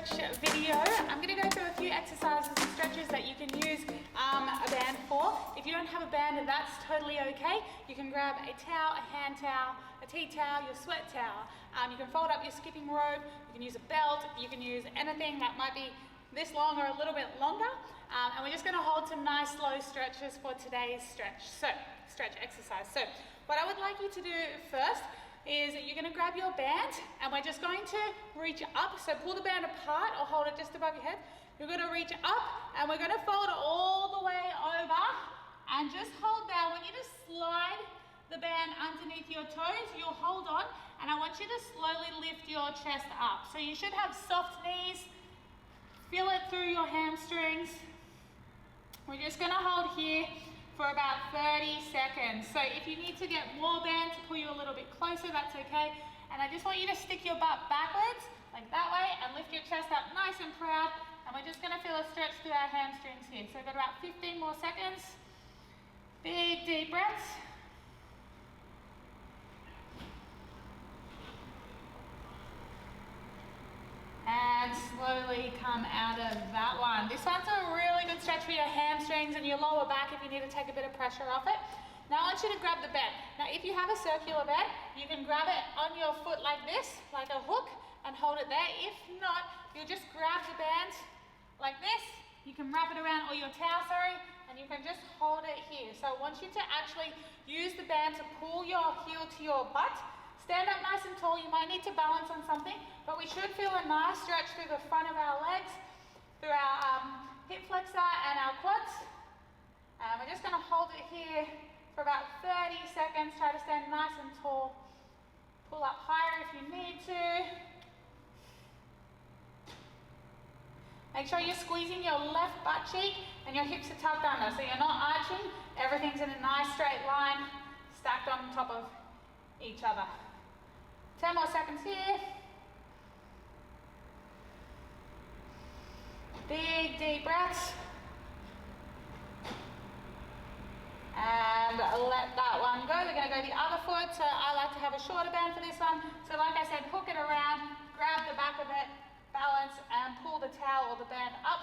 stretch video. I'm going to go through a few exercises and stretches that you can use a band for. If you don't have a band, that's totally okay. You can grab a towel, a hand towel, a tea towel, your sweat towel. You can fold up your skipping rope. You can use a belt. You can use anything that might be this long or a little bit longer. And we're just going to hold some nice slow stretches for today's stretch exercise. So what I would like you to do first is you're going to grab your band and we're just going to reach up. So pull the band apart or hold it just above your head. You're going to reach up and we're going to fold it all the way over and just hold there. I want you to slide the band underneath your toes. You'll hold on and I want you to slowly lift your chest up. So you should have soft knees. Feel it through your hamstrings. We're just going to hold here for about 30 seconds. So if you need to get more band to pull you a little bit closer, that's okay. And I just want you to stick your butt backwards, like that way, and lift your chest up nice and proud. And we're just gonna feel a stretch through our hamstrings here. So we've got about 15 more seconds. Big, deep breaths. And slowly come out of that one. This one's a really good stretch for your hamstrings and your lower back if you need to take a bit of pressure off it. Now I want you to grab the band. Now if you have a circular band, you can grab it on your foot like this, like a hook, and hold it there. If not, you'll just grab the band like this. You can wrap it around, or your towel, and you can just hold it here. So I want you to actually use the band to pull your heel to your butt. Stand up nice and tall. You might need to balance on something, but we should feel a nice stretch through the front of our legs, through our hip flexor and our quads. And we're just going to hold it here for about 30 seconds. Try to stand nice and tall. Pull up higher if you need to. Make sure you're squeezing your left butt cheek and your hips are tucked under, so you're not arching. Everything's in a nice straight line, stacked on top of each other. 10 more seconds here. Big, deep breaths. And let that one go. We're going to go the other foot. So I like to have a shorter band for this one. So like I said, hook it around, grab the back of it, balance, and pull the towel or the band up.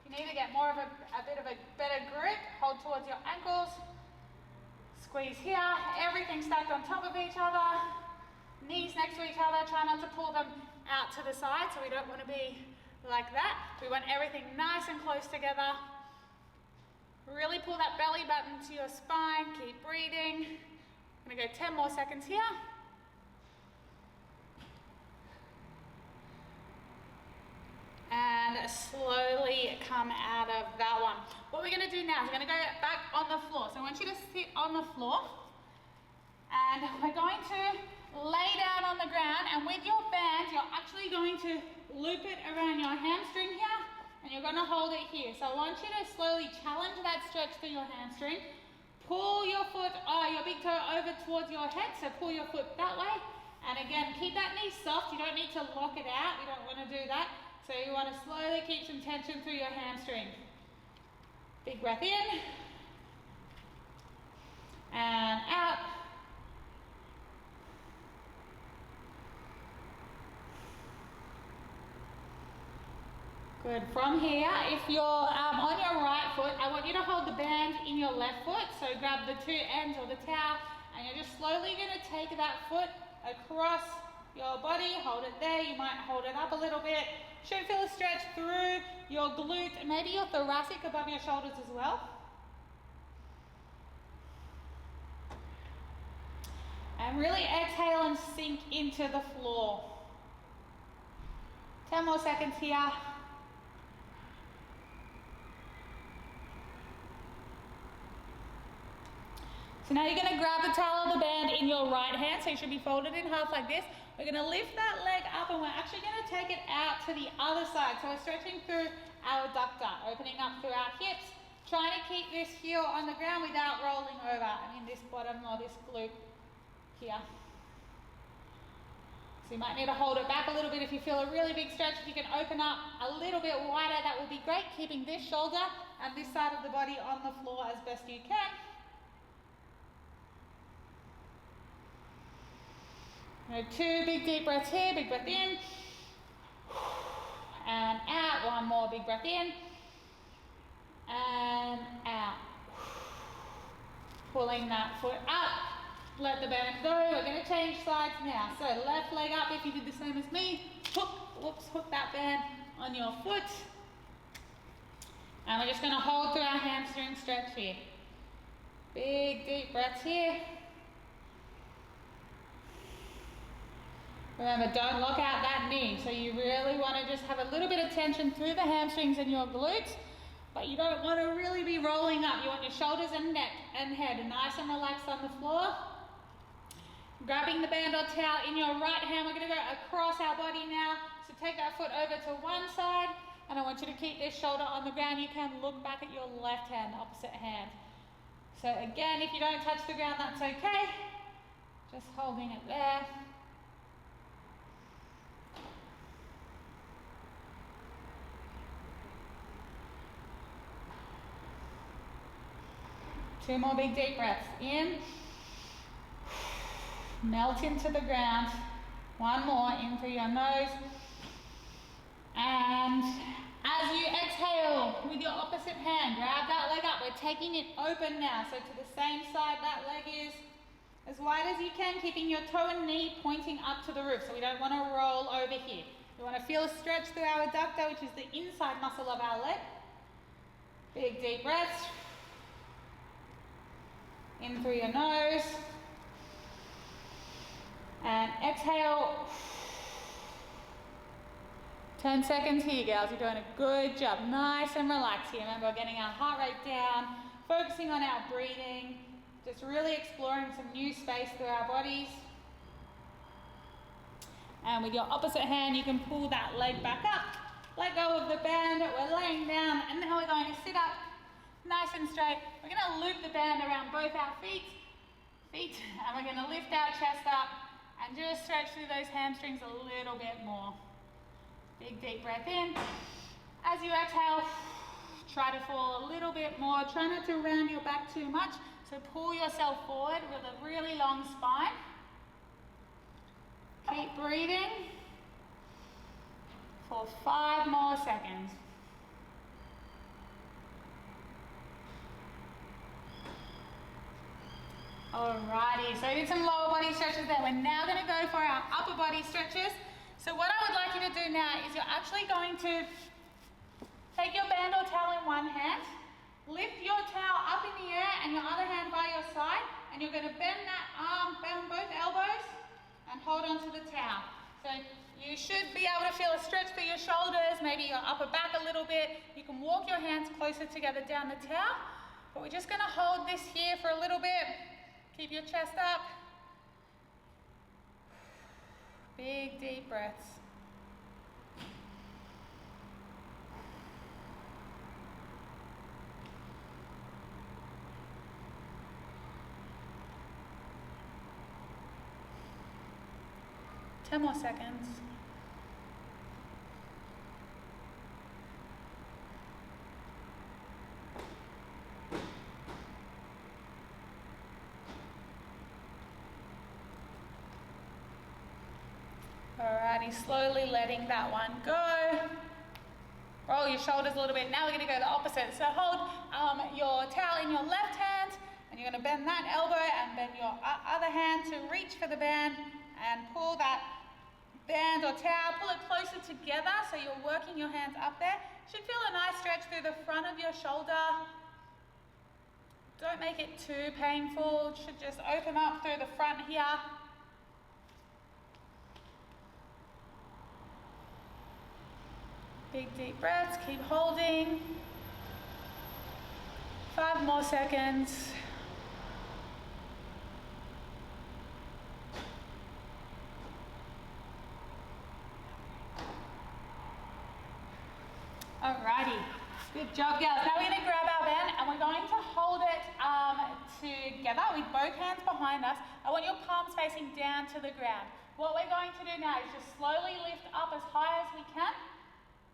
You need to get more of a bit of a better grip. Hold towards your ankles. Squeeze here. Everything stacked on top of each other. Knees next to each other. Try not to pull them out to the side, so we don't want to be like that. We want everything nice and close together. Really pull that belly button to your spine. Keep breathing. I'm going to go 10 more seconds here. And slowly come out of that one. What we're going to do now is we're going to go back on the floor. So I want you to sit on the floor. And we're going to lay down on the ground. And with your band, you're actually going to loop it around your hamstring here. And you're going to hold it here. So I want you to slowly challenge that stretch through your hamstring. Pull your foot, your big toe over towards your head. So pull your foot that way. And again, keep that knee soft. You don't need to lock it out. We don't want to do that. So you want to slowly keep some tension through your hamstring. Big breath in. And out. Good. From here, if you're on your right foot, I want you to hold the band in your left foot. So grab the two ends or the towel, and you're just slowly going to take that foot across your body. Hold it there. You might hold it up a little bit. Should feel a stretch through your glute and maybe your thoracic above your shoulders as well. And really exhale and sink into the floor. 10 more seconds here. So now you're going to grab the towel or the band in your right hand, so you should be folded in half like this. We're going to lift that leg up and we're actually going to take it out to the other side. So we're stretching through our adductor, opening up through our hips, trying to keep this heel on the ground without rolling over. I mean this bottom or this glute here. So you might need to hold it back a little bit if you feel a really big stretch. If you can open up a little bit wider, that would be great. Keeping this shoulder and this side of the body on the floor as best you can. Two big deep breaths here, big breath in. and out. One more big breath in and out. Pulling that foot up. Let the band go. We're going to change sides now. So left leg up if you did the same as me. Hook that band on your foot. And we're just going to hold through our hamstring stretch here. Big deep breaths here. Remember, don't lock out that knee. So you really want to just have a little bit of tension through the hamstrings and your glutes, but you don't want to really be rolling up. You want your shoulders and neck and head nice and relaxed on the floor. Grabbing the band or towel in your right hand, we're going to go across our body now. So take that foot over to one side, and I want you to keep this shoulder on the ground. You can look back at your left hand, opposite hand. So again, if you don't touch the ground, that's okay. Just holding it there. Two more big deep breaths. In. Melt into the ground. One more in through your nose. And as you exhale with your opposite hand, grab that leg up. We're taking it open now. So to the same side that leg is, as wide as you can, keeping your toe and knee pointing up to the roof. So we don't want to roll over here. We want to feel a stretch through our adductor, which is the inside muscle of our leg. Big deep breaths. In through your nose. And exhale. 10 seconds here, girls. You're doing a good job. Nice and relaxed here. Remember, we're getting our heart rate down, focusing on our breathing, just really exploring some new space through our bodies. And with your opposite hand, you can pull that leg back up. Let go of the band. We're laying down, and now we're going to sit up nice and straight. We're going to loop the band around both our feet, and we're going to lift our chest up and just stretch through those hamstrings a little bit more. Big deep breath in. As you exhale, try to fall a little bit more. Try not to round your back too much. So pull yourself forward with a really long spine. Keep breathing for 5 more seconds. Alrighty, so we did some lower body stretches there. We're now going to go for our upper body stretches. So what I would like you to do now is you're actually going to take your band or towel in one hand, lift your towel up in the air and your other hand by your side, and you're going to bend that arm, bend both elbows, and hold onto the towel. So you should be able to feel a stretch through your shoulders, maybe your upper back a little bit. You can walk your hands closer together down the towel, but we're just going to hold this here for a little bit. Keep your chest up. Big deep breaths. Ten more seconds. Alrighty, slowly letting that one go. Roll your shoulders a little bit. Now we're going to go the opposite. So hold your towel in your left hand, and you're going to bend that elbow and bend your other hand to reach for the band and pull that band or towel. Pull it closer together so you're working your hands up there. Should feel a nice stretch through the front of your shoulder. Don't make it too painful. It should just open up through the front here. Big deep breaths, keep holding. 5 more seconds. Alrighty, good job, girls. Now we're going to grab our band and we're going to hold it together with both hands behind us. I want your palms facing down to the ground. What we're going to do now is just slowly lift up as high as we can.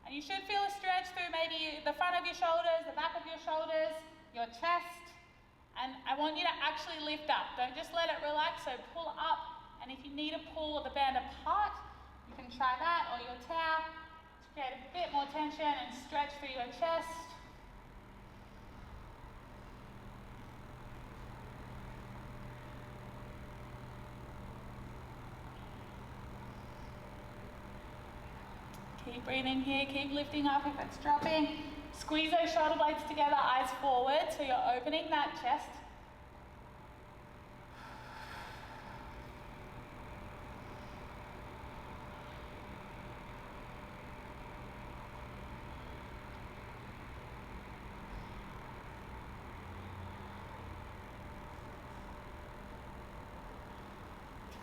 And you should feel a stretch through maybe the front of your shoulders, the back of your shoulders, your chest. And I want you to actually lift up. Don't just let it relax, so pull up. And if you need to pull the band apart, you can try that, or your towel, to Get a bit more tension and stretch through your chest. Keep breathing here, keep lifting up if it's dropping. Squeeze those shoulder blades together, eyes forward, so you're opening that chest.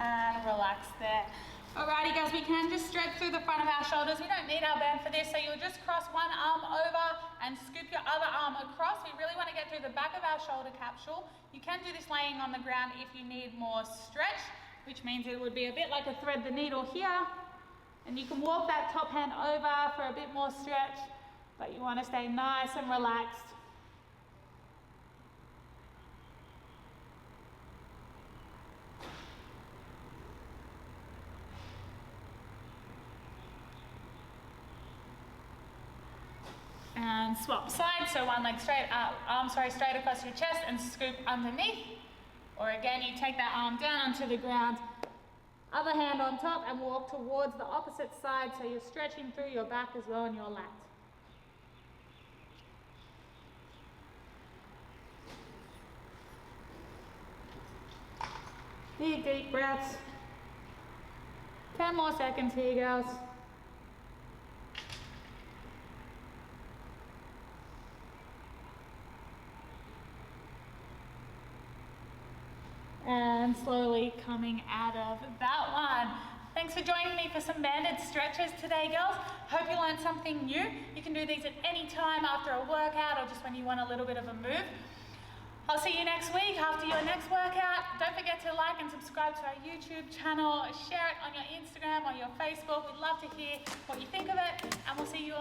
And relax there. Alrighty guys, we can just stretch through the front of our shoulders. We don't need our band for this, so you'll just cross one arm over and scoop your other arm across. We really want to get through the back of our shoulder capsule. You can do this laying on the ground if you need more stretch, which means it would be a bit like a thread the needle here. And you can walk that top hand over for a bit more stretch, but you want to stay nice and relaxed. And swap sides, so one leg straight, straight across your chest and scoop underneath. Or again, you take that arm down onto the ground, other hand on top and walk towards the opposite side, so you're stretching through your back as well and your lat. Big deep breaths. 10 more seconds here, girls. And slowly coming out of that one. Thanks for joining me for some banded stretches today, girls. Hope you learned something new. You can do these at any time after a workout or just when you want a little bit of a move. I'll see you next week after your next workout. Don't forget to like and subscribe to our YouTube channel. Share it on your Instagram or your Facebook. We'd love to hear what you think of it. And we'll see you